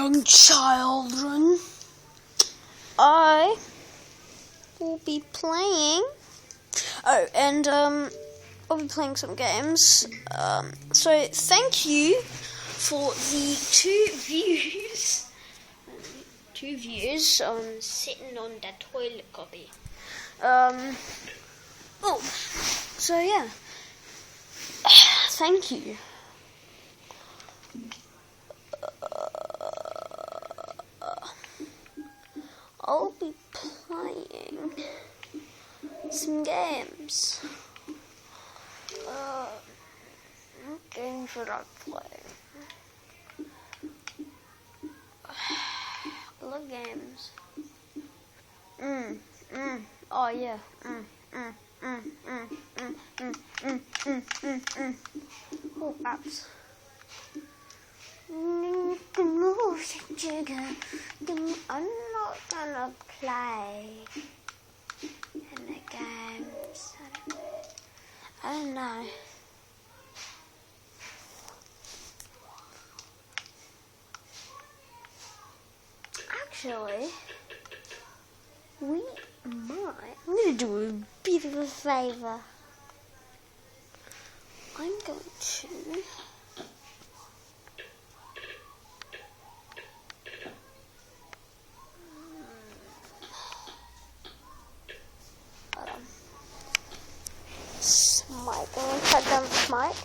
young children, I will be playing. Oh, and I'll be playing some games. So thank you for the 2 views. 2 views on sitting on the toilet copy. Oh, so yeah. Thank you. I'll be playing some games. What games should I play? I love games. Oh yeah. Oh, apps. I'm not gonna play in the games. I don't know. Actually, we might. I'm gonna do a bit of a favour. I'm going to. Smike. I'm going to type down smike.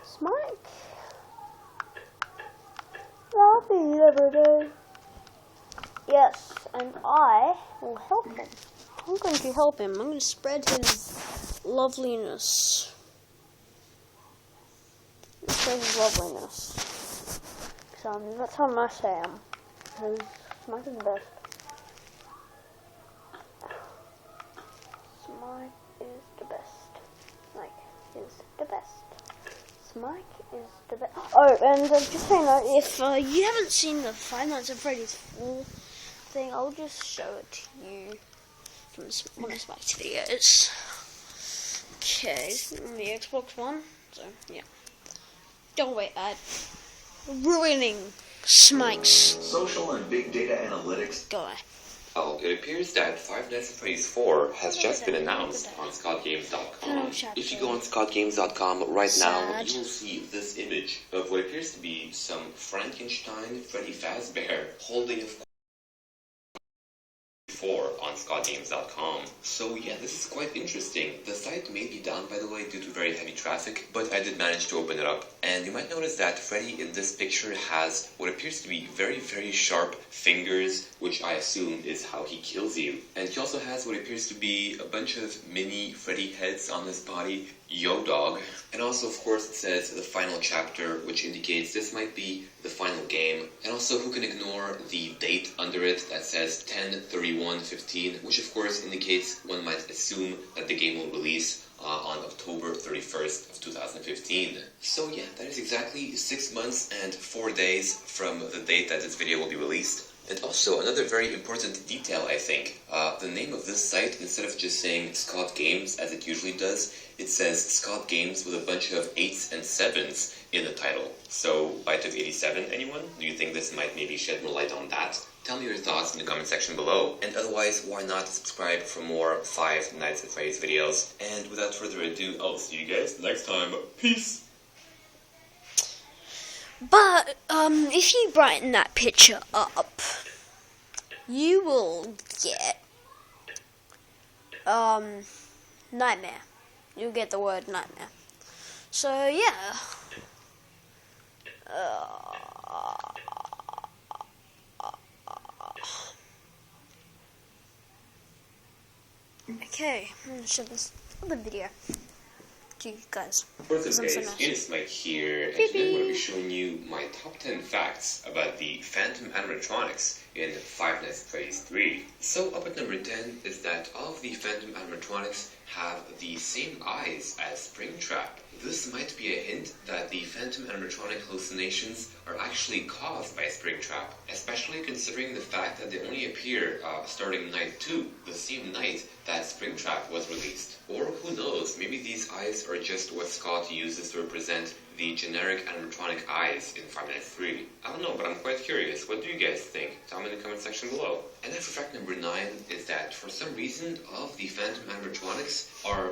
Smike. Happy every day. Yes, and I will help him. I'm going to help him. I'm going to spread his loveliness. Spread his loveliness. So that's how nice I am. Because Smike is the best. Smike is the best. Smike is the best. Smike is the best. Oh, and just so you know, if you haven't seen the Five Nights at Freddy's full thing, I'll just show it to you from one of Smike's videos. Okay, on the Xbox One. So, yeah. Don't wait, ruining Smike's social and big data analytics. Guy. Well, it appears that Five Nights at Freddy's 4 has just been announced on ScottGames.com. If you go on ScottGames.com right now, you will see this image of what appears to be some Frankenstein Freddy Fazbear holding a 4 on ScottGames.com. So yeah, this is quite interesting. The site may be down, by the way, due to very heavy traffic, but I did manage to open it up. And you might notice that Freddy in this picture has what appears to be very, very sharp fingers, which I assume is how he kills you. And he also has what appears to be a bunch of mini Freddy heads on his body. Yo dog. And also, of course, it says the final chapter, which indicates this might be the final game. And also, who can ignore the date under it that says 10/31/15, which of course indicates one might assume that the game will release on October 31st of 2015. So yeah, that is exactly 6 months and 4 days from the date that this video will be released. And also, another very important detail, I think, the name of this site, instead of just saying Scott Games as it usually does, it says Scott Games with a bunch of 8s and 7s in the title. So, Byte of 87, anyone? Do you think this might maybe shed more light on that? Tell me your thoughts in the comment section below. And otherwise, why not subscribe for more Five Nights at Freddy's videos? And without further ado, I'll see you guys next time. Peace! But, if you brighten that picture up, you will get, nightmare. You'll get the word nightmare. So, yeah. Okay, I'm gonna show this other video to you guys. What's up guys, it is Mike here, and today I'm going to be showing you my top 10 facts about the Phantom animatronics in Five Nights at Freddy's 3. So up at number 10 is that all of the Phantom animatronics have the same eyes as Springtrap. This might be a hint that the phantom animatronic hallucinations are actually caused by Springtrap, especially considering the fact that they only appear starting night 2, the same night that Springtrap was released. Or who knows, maybe these eyes are just what Scott uses to represent the generic animatronic eyes in Five Nights 3. I don't know, but I'm quite curious. What do you guys think? Tell me in the comment section below. And then for fact number 9 is that for some reason all of the phantom animatronics are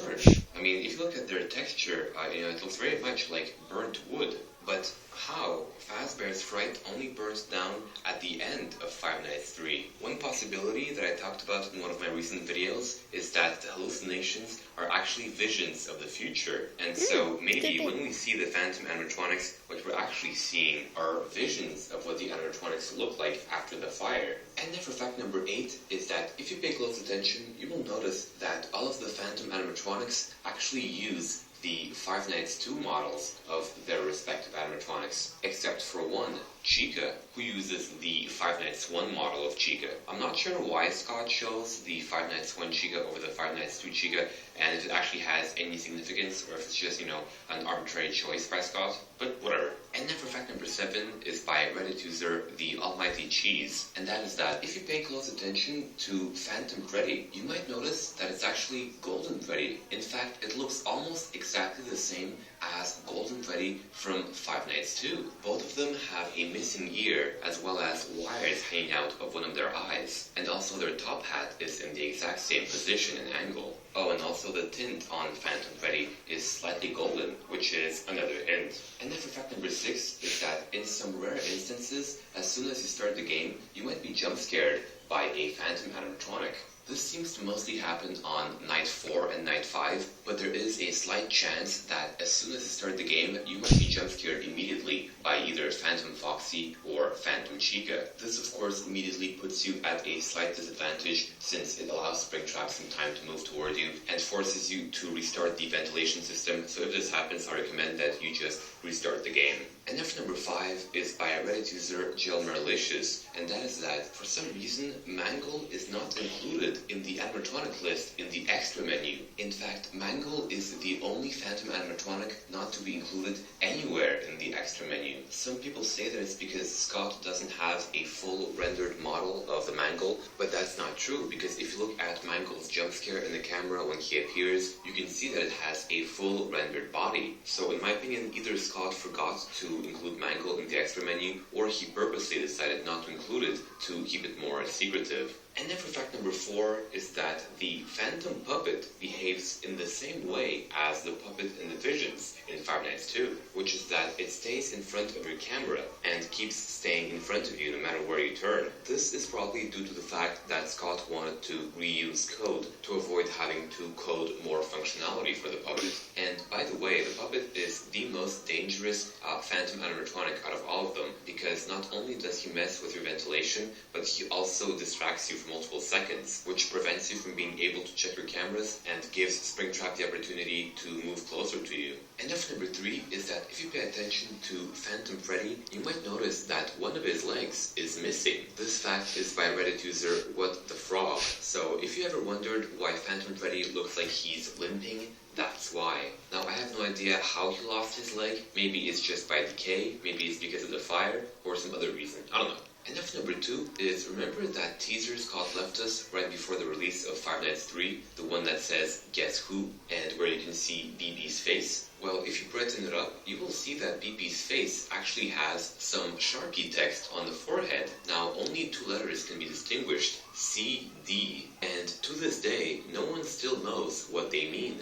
burned. I mean, if you look at their texture, it looks very much like burnt wood. But how? Fazbear's Fright only burns down at the end of Five Nights 3. One possibility that I talked about in one of my recent videos is that the hallucinations are actually visions of the future. And so maybe when we see the phantom animatronics, what we're actually seeing are visions of what the animatronics look like after the fire. And then for fact number 8 is that if you pay close attention, you will notice that all of the phantom animatronics actually use the Five Nights 2 models of their respective animatronics, except for one, Chica, who uses the Five Nights 1 model of Chica. I'm not sure why Scott chose the Five Nights 1 Chica over the Five Nights 2 Chica, and if it actually has any significance, or if it's just, an arbitrary choice by Scott, but whatever. And then for fact number 7 is by Reddit user The Almighty Cheese, and that is that if you pay close attention to Phantom Freddy, you might notice that it's actually Golden Freddy. In fact, it looks almost exactly the same as Golden Freddy from Five Nights 2. Both of them have a missing ear, as well as wires hanging out of one of their eyes. And also their top hat is in the exact same position and angle. Oh, and also the tint on Phantom Freddy is slightly golden, which is another hint. And then for fact number 6 is that in some rare instances, as soon as you start the game, you might be jump scared by a phantom animatronic. This seems to mostly happen on night 4 and night 5, but there is a slight chance that as soon as you start the game, you might be jump scared immediately by either Phantom Foxy or Phantom Chica. This of course immediately puts you at a slight disadvantage since it allows Springtrap some time to move toward you and forces you to restart the ventilation system, so if this happens I recommend that you just restart the game. And then for number 5 is by a Reddit user Gelmerlicious, and that is that for some reason Mangle is not included in the animatronic list in the extra menu. In fact, Mangle is the only phantom animatronic not to be included anywhere in the extra menu. Some people say that it's because Scott doesn't have a full rendered model of the Mangle, but that's not true because if you look at Mangle's jump scare in the camera when he appears, you can see that it has a full rendered body. So in my opinion, either Scott forgot to include Mangle in the extra menu, or he purposely decided not to include it to keep it more secretive. And then for fact number 4 is that the Phantom Puppet behaves in the same way as the puppet in the Visions in Five Nights 2, which is that it stays in front of your camera and keeps staying in front of you no matter where you turn. This is probably due to the fact that Scott wanted to reuse code to avoid having to code more functionality for the puppet. And by the way, the puppet is the most dangerous phantom animatronic out of all of them, because not only does he mess with your ventilation, but he also distracts you for multiple seconds, which prevents you from being able to check your cameras and gives Springtrap the opportunity to move closer to you. And then number 3 is that if you pay attention to Phantom Freddy, you might notice that one of his legs is missing. This fact is by Reddit user What the Frog. So if you ever wondered why Phantom Freddy looks like he's limping, that's why. Now I have no idea how he lost his leg. Maybe it's just by decay, maybe it's because of the fire, or some other reason. I don't know. And then number 2 is, remember that teaser Scott left us right before the release of Five Nights 3? The one that says, Guess Who? And where you can see BB's face? Well, if you brighten it up, you will see that BB's face actually has some Sharpie text on the forehead. Now, only 2 letters can be distinguished, C, D, and to this day, no one still knows what they mean.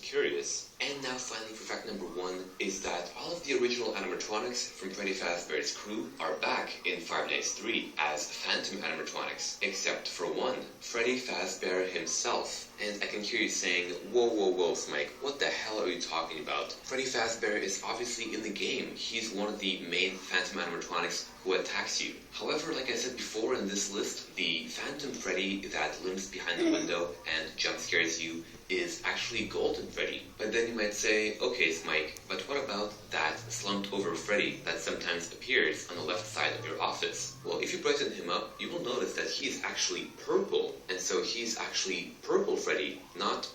Curious. And now finally for fact number 1 is that all of the original animatronics from Freddy Fazbear's crew are back in Five Nights 3 as phantom animatronics, except for one, Freddy Fazbear himself. And I can hear you saying, whoa, Smike, what the hell are you talking about? Freddy Fazbear is obviously in the game. He's one of the main phantom animatronics who attacks you. However, like I said before in this list, the Phantom Freddy that limps behind the window and jump scares you is actually Golden Freddy. But then you might say, okay, Smike, but what about that slumped over Freddy that sometimes appears on the left side of your office? Well, if you brighten him up, you will notice that he is actually purple. And so he's actually Purple Freddy, not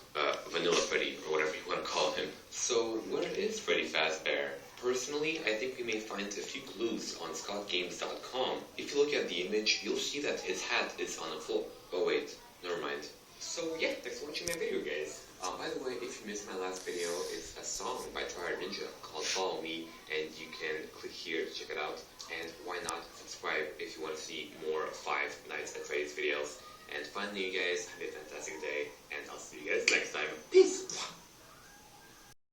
Vanilla Freddy, or whatever you want to call him. So where is Freddy Fazbear? Personally, I think we may find a few clues on scottgames.com. If you look at the image, you'll see that his hat is on a full... Oh wait, never mind. So yeah, thanks for watching my video, guys. By the way, if you missed my last video, it's a song by Tryhard Ninja called Follow Me, and you can click here to check it out. And why not subscribe if you want to see more Five Nights at Freddy's videos. And finally, you guys, have a fantastic day, and I'll see you guys next time. Peace!